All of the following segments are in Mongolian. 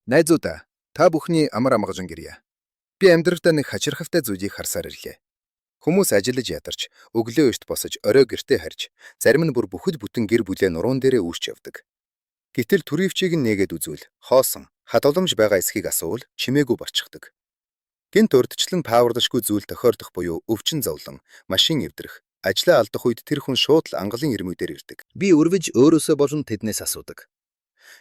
Найзуудаа, та бүхний амар амгажин гэрье. Би амьдралдаа нэг хачирхавтай зүйлийг харсаар ирлээ. Хүмүүс ажиллаж ядарч, өглөө эрт босож, орой гэртээ харж, зарим нь бүр бүхэл бүтэн гэр бүлээ нуруунд дээрээ үүсч явдаг. Гэтэл төрөвчийг нь нээгээд үзвэл, хоосон, хадгаламж байгаа эсхийг асуувал чимээгүй борчихдог. Гэнт урдчлан пааварлашгүй зүйл тохиордох буюу өвчин зовлон, машин эвдрэх, ажлаа алдах үед тэр хүн шууд л ангалын ирмүүдээр ирдэг. Би өрвөж өөрөөсөө болон тэднээс асуудаг.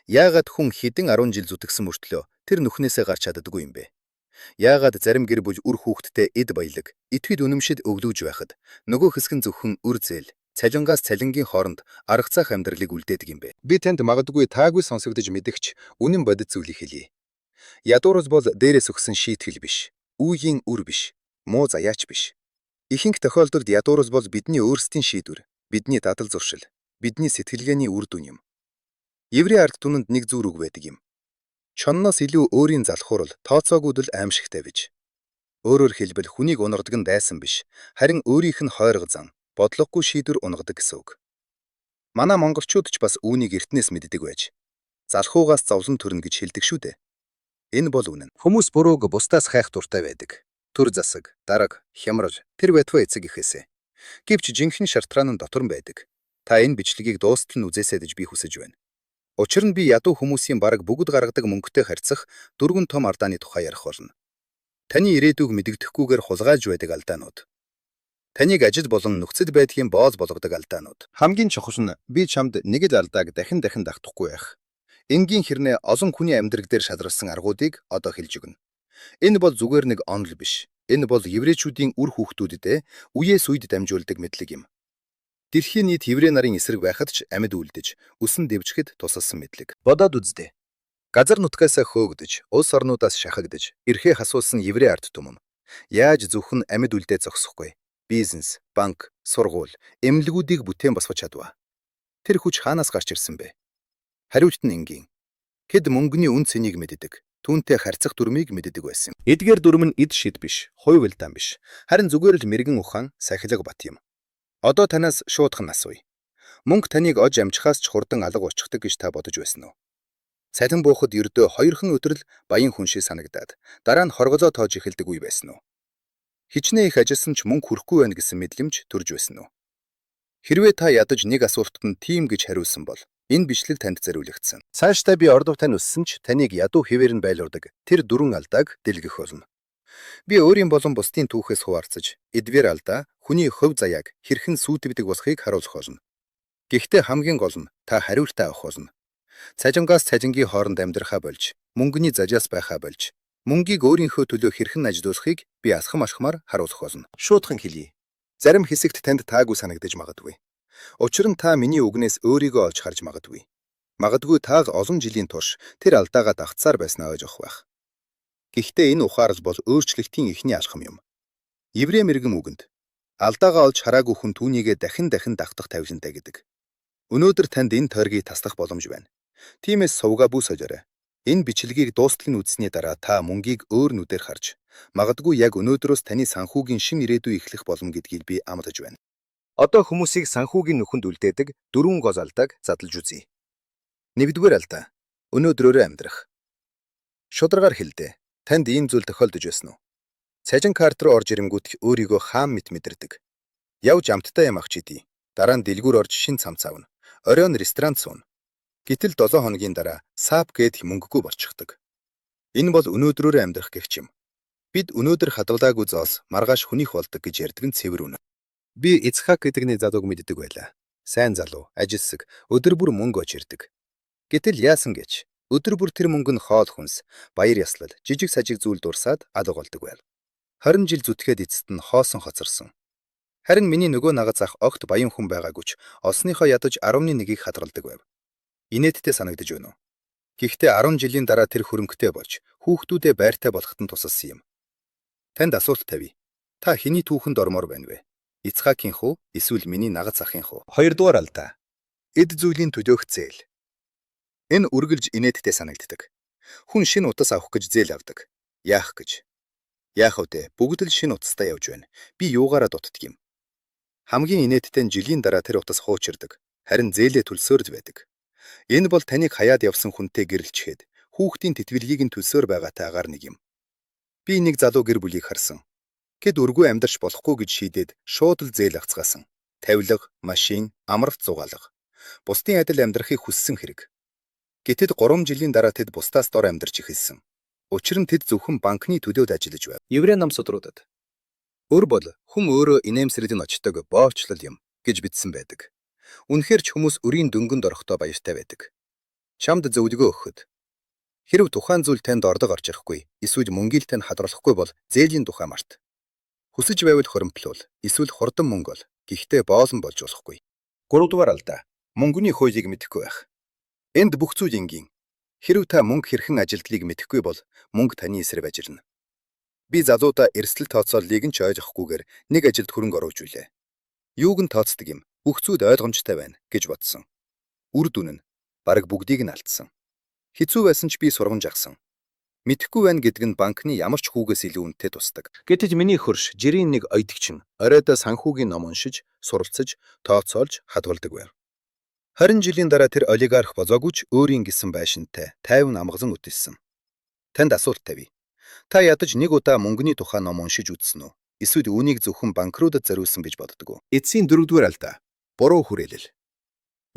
Яагаад хүн хэдэн 10 жил зүтгэсэн мөртлөө тэр нүхнээсээ гарч чаддаггүй юм бэ? Яагаад зарим гэр бүл үр хүүхэдтэй эд баялаг, итгэд үнэмшид өглөөж байхад нөгөө хэсэг нь зөвхөн үр зээл, цалингаас цалингийн хооронд арга цаах амьдралыг үлдээдэг юм бэ? Би танд магадгүй таагүй сонсогдож мэдэгч үнэн бодит зүйлийг хэлье. Ядуурс бол дээрээс өгсөн шийтгэл биш, үүгийн үр биш, муу заяач биш. Ихэнх тохиолдолд ядуурс бол бидний өөрсдийн шийдвэр, бидний дадал зуршил, бидний сэтгэлгээний үр дүн юм. Еврей ард түмэнд нэг зүрх үг байдаг юм. Чонноос илүү өөрийн залхуурал тооцоогүйд л аимшигтай бич. Өөрөөр хэлбэл хүнийг унгадаг нь дайсан биш, харин өөрийнх нь хойрог зан, бодлогогүй шийдвэр унгадаг гэсэн үг. Манай монголчууд ч бас үүнийг эртнээс мэддэг байж. Залхуугаас зовлон төрнө гэж хэлдэг шүү дээ. Энэ бол үнэн. Хүмүүс бурууг бусдаас хайх дуртай байдаг. Төр засаг, дараг, хямрал, тэр байтугай эцэг ихэсэ. Гэвч жинхэнэ шартрaan нь дотор нь байдаг. Та энэ бичлэгийг дуустал нь үзээсэй гэж би хүсэж байна. Учир нь би ядуу хүмүүсийн бараг бүгд гаргадаг мөнгөтэй харьцах дөрвөн том алдааны тухай ярих болно. Таны ирээдүйг мэдэгдэхгүйгээр хулгайлж байдаг алдаанууд. Таныг ажил болон нөхцөл байдлын боол болгодог алдаанууд. Хамгийн чухал нь би чамд нэг л алдааг дахин давтахгүй байх. Энгийн хэрнээ олон хүний амьдрал дээр шалралсан аргуудыг одоо хэлж өгнө. Энэ бол зүгээр нэг онол биш. Энэ бол еврейчүүдийн үр хүүхдүүдэд үеэс үед дамжуулдаг мэдлэг юм. Дэлхийн нийт еврей нарын эсрэг байхад ч амьд үлдэж, үсэн дэвжихэд тусалсан мэдлэг. Бодоод үздэй. Газар нутгаасаа хөөгдөж, улс орнуудаас шахагдж, эрхээ хасуулсан еврей ард түмэн. Яаж зөвхөн амьд үлдээ зогсохгүй? Бизнес, банк, сургууль, эмнэлгүүдийг бүтээн босгож чадваа. Тэр хүч хаанаас гарч ирсэн бэ? Хариулт нь энгийн. Тэд мөнгөний үн цэнийг мэддэг, түүнтэй харьцах дүрмийг мэддэг байсан. Эдгээр дүрм нь эд шид биш, хувь илдаан биш. Харин зүгээр л мэрэгэн ухаан, сахилга бат юм. Одоо танаас шуудхан асууя. Мөнгө таныг ож амжихаас ч хурдан алга болчихдаг гэж та бодож байсан уу? Цалин буухад ердөө 2хан өдрөл баян хүн шиг санагдаад, дараа нь хорголоо тоож эхэлдэг үе байсан уу? Хичнээн их ажилласан ч мөнгө хүрэхгүй байна гэсэн мэдлэмж төрж байсан уу? Хэрвээ та ядаж нэг асуултад нь тийм гэж хариулсан бол энэ бичлэг танд зориулагдсан. Цаашдаа би ордов тань өссөн ч таныг ядуу хэвээр нь байлуулдаг тэр дөрвөн алдааг дэлгэх болно. Би өөрийн болон бусдын түүхээс хуваалцаж, эдгээр алдаа хүний хувь заяаг хэрхэн сүйтгэдэг болохыг харуулах болно. Гэхдээ хамгийн гол нь та хариултаа авах болно. Цалингаас цалингийн хооронд амьдрахаа болж, мөнгөний зажаас байхаа болж, мөнгийг өөрийнхөө төлөө хэрхэн ажилуулахыг би асхам ашхмаар харуулах болно. Шуудхан хэлье. Зарим хэсэгт танд таагүй санагдаж магадгүй. Учир нь та миний үгнээс өөрийгөө олж харж магадгүй. Магадгүй та олон жилийн турш тэр алдаагаа дагцсаар байснаа ойлгох байх. Гэхдээ энэ ухаарл бол өөрчлөлтийн эхний алхам юм. Еврей мэрэгэн үгэнд алдаагаа олж хараагүй хүн түүнийгээ дахин дагтах тавилантай гэдэг. Өнөөдөр танд энэ тойргийг таслах боломж байна. Тиймээс сувга бүс солиорой. Энэ бичлэгийг дуустал нь үзсний дараа та мөнгийг өөр нүдээр харж, магадгүй яг өнөөдрөөс таны санхүүгийн шин ирээдүй эхлэх болно гэдгийг би амлаж байна. Одоо хүмүүсийг санхүүгийн нүхэнд үлдээдэг дөрвөн гол алдааг задлж үзье. Нэгдүгээр алдаа. Өнөөдрөөрөө амьдрах. Шударгаар хэлдэ. Танд ийм зүйл тохиолдож байсан уу? Цалин карт руу орж ирэнгүүт өөрийгөө хаан мэт мэдэрдэг. Явж амттай юм авч идий. Дараа нь дэлгүүр орж шин цамц авна. Оройн ресторанд сууна. Гэтэл 7 хоногийн дараа сап гээд мөнгөгүй болчихдог. Энэ бол өнөөдрөөрөө амьдрах гэгч юм. Бид өнөөдөр хадгалаагүй зоос маргааш хүнийх болдог гэж ярьдаг нь цэвэр үнэ. Би Ицхак гэдэг нэг залууг мэддэг байлаа. Сайн залуу, ажилсаг, өдөр бүр мөнгө олж ирдэг. Гэтэл яасан гэж өдөр бүр тэр мөнгө нь хоол хүнс, баяр яслал, жижиг сажиг зүйл дурсаад алга болдог байв. 20 жил зүтгээд эцэст нь хоосон хоцорсон. Харин миний нөгөө нагаз ах огт баян хүн байгаагүй ч олсныхоо ядаж 11-ийг хадгалдаг байв. Инээдтэй санагдаж байна уу? Гэхдээ 10 жилийн дараа тэр хөрөнгөтэй болж, хүүхдүүдээ байртай болоход нь тусалсан юм. Танд асуулт тавья. Та хэний түүхэнд ормоор байна вэ? Ицхакийн хүү, эсвэл миний нагаз ахын хүү? Хоёрдугаар алдаа. Эд зүйлийн төлөөх зээл. Энэ үргэлж инээдтэй санагддаг. Хүн шинэ утас авах гэж зээл авдаг. Яах гэж? Яах вэ? Бүгд л шинэ утастай явж байна. Би юугаараа дутдаг юм? Хамгийн инээдтэй нь жилийн дараа тэр утас хуучирдаг. Харин зээлээ төлсөөр л байдаг. Энэ бол таныг хаяад явсан хүнтэй гэрэлчгээд Хүүхдийн тэтгэлгийг нь төлсөөр байгаатай агаар нэг юм. Би нэг залуу гэр бүлийг харсан. Гэд өргөө амьдарч болохгүй гэж шийдээд шууд л зээл агцгаасан. Тавилга, машин, амралт зугаалга. Бусдын адил амьдрахыг хүссэн хэрэг. Гэтэд 3 жилийн дараа тэд бусдаас дор амьдарч эхэлсэн. Учир нь тэд зөвхөн банкны төлөөд ажиллаж байв. Еврей ном судруудад өр бол хүн өөрөө инээмсэрлэн очдог боолчлол юм гэж бичсэн байдаг. Үнэхээр ч хүмүүс өрийн дөнгөнд орохдоо баяртай байдаг. Чамд зөвлөгөө өгөхөд хэрв тухайн зүйл танд орлого орж ирэхгүй, эсвэл мөнгийг тань хадгалахгүй бол зээлийн тухай март. Хүсэж байвал хоримтлуул, эсвэл хурдан мөнгө ол. Гэхдээ боолн болж болохгүй. 3 дугаар алдаа. Мөнгөний хуулийг мэдэхгүй байх. Энд бүх зүйл энгийн. Хэрв та мөнгө хэрхэн ажилтгийг мэдэхгүй бол мөнгө таны эсрэг ажиллана. Би залуудаа эрсдэл тооцооллыг нь ч ойлгохгүйгээр нэг ажилд хөрөнгө оруулж үлээ. Юуг нь тооцдог юм? Бүх зүйл ойлгомжтой байна гэж бодсон. Үр дүн нь бараг бүгдийг нь алдсан. Хэцүү байсан ч би сургамж агсан. Мэдэхгүй байна гэдэг нь банкны ямар ч хүүгээс илүү үнэтэй тусдаг. Гэтэл миний хөрш жирийн нэг оёдогч нь оройдоо санхүүгийн ном уншиж, суралцаж, тооцоолж хадгалдаг байв. 20 жилийн дараа тэр олигарх болоогүй ч өөрийн гэсэн байшинтай, тайван амгазан үтэлсэн. Танд асуулт тавья. Та ядаж нэг удаа мөнгөний тухай ном уншиж үзсэн үү? Эсвэл үүнийг зөвхөн банкруудад зориулсан гэж боддог уу? Эцсийн 4-р алдаа. Буруу хүрээлэл.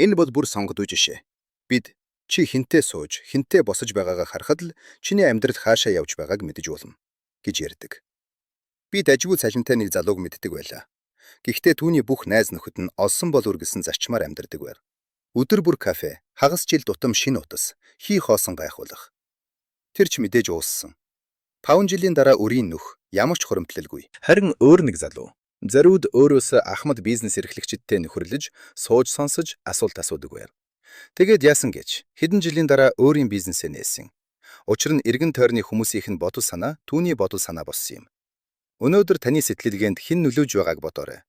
Энэ бол бүр сонгодог жишээ. Бид чи хинтээ сууж, хинтээ босож байгаагаа харахад л чиний амьдрал хаашаа явж байгааг мэдэж болно гэж ярьдаг. Би дажгүй цалинтай нэг залууг мэддэг байлаа. Гэхдээ түүний бүх найз нөхөд нь олсон бол үр гэсэн зарчмаар амьдардаг байв. Өдөр бүр кафе, хагас жил тутам шинэ утас, хий хоосон гайхуулах. Тэр ч мэдээж ууссан. 5 жилийн дараа өрийн нүх ямар ч хуримтлалгүй. Харин өөр нэг залуу зариуд өөрөөсөө ахмад бизнес эрхлэгчидтэй нөхөрлөж, сууж сонсож асуулт асуудаг байв. Тэгээд яасан гэж хэдэн жилийн дараа өөрийн бизнесээ нээсэн. Учир нь эргэн тойрны хүмүүсийнх нь бодол санаа түүний бодол санаа болсон юм. Өнөөдөр таны сэтгэлгээнд хэн нөлөөж байгааг бодоорой.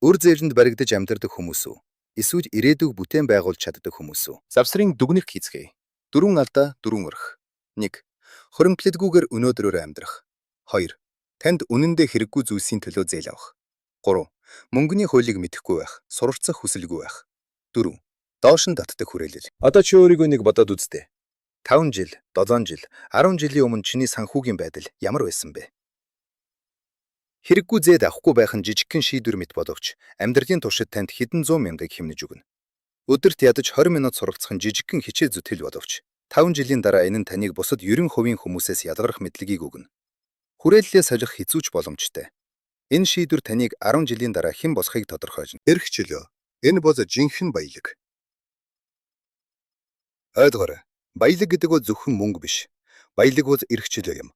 Өр зээрэнд баригдаж амьдардаг хүмүүс үү? Эсвэл ирээдүг бүтээн байгуулж чаддаг хүмүүс үү? Завсрын дүгнэх хийцгээе. 4 алдаа 4 өрх. 1. Хоримтлалгүйгээр өнөөдрөөр амьдрах. 2. Танд үнэндээ хэрэггүй зүйлсийн төлөө зээл авах. 3. Мөнгөний хуулийг мэдэхгүй байх, суралцах хүсэлгүй байх. 4. Доош нь татдаг хүрээлэл. Одоо чи өөрийгөө нэг бодоод үздэй. 5 жил, 7 жил, 10 жилийн өмнө чиний санхүүгийн байдал ямар байсан бэ? Хэрэггүй зээд авахгүй байх нь жижигхэн шийдвэр мэт боловч амьдралын туршид танд хэдэн зуун мянгыг хэмнэж өгнө. Өдөрт ядаж 20 минут суралцах нь жижигхэн хичээл зүтгэл боловч 5 жилийн дараа энэ нь таныг бусад 90% хүмүүсээс ялгарах мэдлэгийг өгнө. Хүрээллээ солих хэцүү ч боломжтой. Энэ шийдвэр таныг 10 жилийн дараа хэн болохыг тодорхойлно. Эрх чөлөө. Энэ бол жинхэнэ баялаг. Ойлгоорой. Баялаг гэдэг бол зөвхөн мөнгө биш. Баялаг бол эрх чөлөө юм.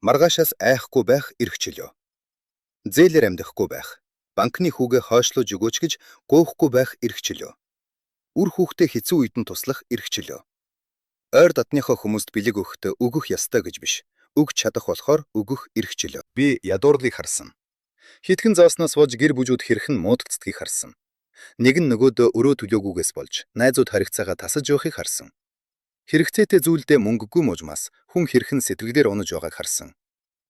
Маргаашаас айхгүй байх эрх чөлөө. Зээлээр амьдрахгүй байх. Банкны хүүгээ хойшлуулж өгөөч гэж гоохгүй байх эрх чөлөө. Үр хүүхдээ хэцүү үед нь туслах эрх чөлөө. Ойр дотныхоо хүмүүст бэлэг өгөхдөө өгөх ёстой гэж биш. Өгч чадах болохоор өгөх эрх чөлөө. Би ядуурлыг харсан. Хитгэн зооснаас болж гэр бүжүүд хэрхэн муудагддгийг харсан. Нэг нь нөгөөдөө өрөө төлөөгүйгээс болж найзууд харигцаагаа тасаж явахыг харсан. Хэрэгцээтэй зүйлдээ мөнгөгүй мужмаас хүн хэрхэн сэтгэлээр унаж байгааг харсан.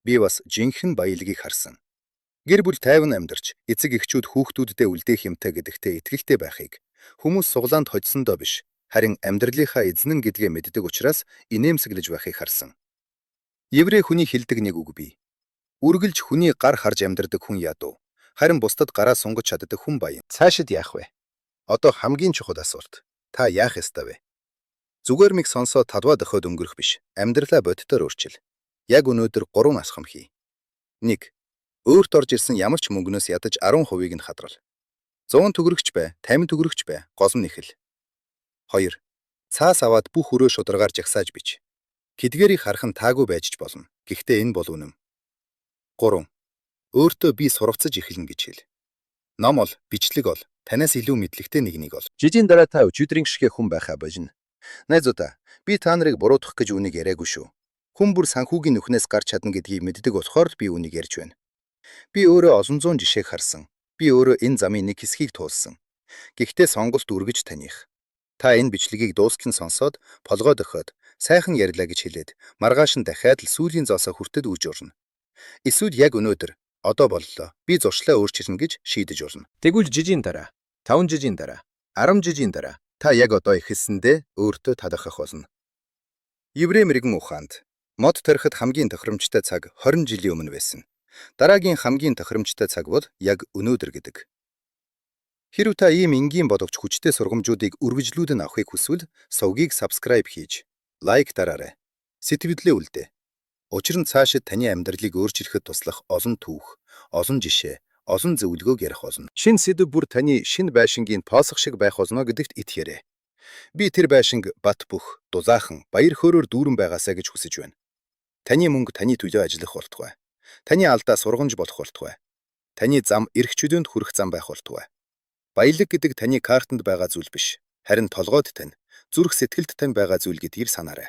Би бас жинхэнэ баялагийг харсан. Гэр бүл тайван амьдарч, эцэг эхчүүд хүүхдүүддээ үлдээх юмтай гэдэгтээ итгэлтэй байхыг хүмүүс суглаанд хоцсондоо биш, харин амьдралынхаа эзнэн гэдгээ мэддэг учраас инээмсэглэж байхыг харсан. Еврей хүний хэлдэг нэг үг бий. Үргэлж хүний гар харж амьдардаг хүн ядуу, харин бусдад гараа сунгаж чаддаг хүн баян. Цаашид яах вэ? Одоо хамгийн чухал асуулт. Та яах ёстой вэ? Зүгээр мэг сонсоо талбай дохиод өнгөрөх биш. Амьдралаа бодитоор өөрчил. Яг өнөөдөр 3 асхам хий. 1. Өөрт орж ирсэн ямар ч мөнгнөөс ядаж 10%-ийг нь хадрал. 100 төгрөгч бай, 50 төгрөгч бай, гол нь ихэл. 2. Цаас аваад бүх өрөө шударгаар жагсааж бич. Кэдгэрийг харах нь таагүй байж ч болно. Гэхдээ энэ бол үнэм. 3. Өөртөө би суралцаж эхэлнэ гэж хэл. Ном ол, бичлэг ол, танаас илүү мэдлэгтэй нэг ол. Жижигэн дараа та өчигдрийн шигэ хүн байхаа болно. Найзуудаа, би та нарыг буруутгах гэж үнийг яриаггүй шүү. Хүн бүр санхүүгийн нүхнээс гарч чадна гэдгийг мэддэг болохоор би үнийг ярьж байна. Би өөрөө олон зуун жишээг харсан. Би өөрөө энэ замын нэг хэсгийг туулсан. Гэхдээ сонголт үргэж таних. Та энэ бичлэгийг дуусгэн сонсоод, полгоод өгөхөд, сайхан ярьлаа гэж хэлээд, маргааш нь дахиад л сүүлийн зоосоо хүртэд үрж урна. Эсвэл яг өнөөдөр, одоо боллоо, би зуршлаа өөрчилнө гэж шийдэж урна. Тэгвэл жижигэн дараа, 5 жижигэн дараа, 10 жижигэн дараа, та яг одоо ихэлсэндээ өөртөө талархах болно. Еврей мэрэгэн ухаанд мод тарихад хамгийн тохиромжтой цаг 20 жилийн өмнө байсан. Дараагийн хамгийн тохиромжтой цаг бол яг өнөөдөр гэдэг. Хэрв та ийм энгийн бодогч хүчтэй сургамжуудыг үргэлжлүүлэн авахыг хүсвэл сувгийг subscribe хийж, лайк дараарай. Сэтгэвдлээ үлдээ. Учир нь цаашид таны амьдралыг өөрчлөхөд туслах олон түүх, олон жишээ, олон зөвлөгөөг ярих болно. Шинэ сэдв бүр таны шинэ байшингийн посох шиг байх болно гэдэгт итгээрэй. Би тэр байшинг бат бөх, дулаахан, баяр хөөрөөр дүүрэн байгаасаа гэж хүсэж байна. Таны мөнгө таны төлөө ажиллах болтугай. Таны алдаа сургамж болох болтугай. Таны зам эрх чөлөөнд хүрэх зам байх болтугай. Баялаг гэдэг таны картанд байгаа зүйл биш. Харин толгойд тань, зүрх сэтгэлд тань байгаа зүйл гэдгийг санаарай.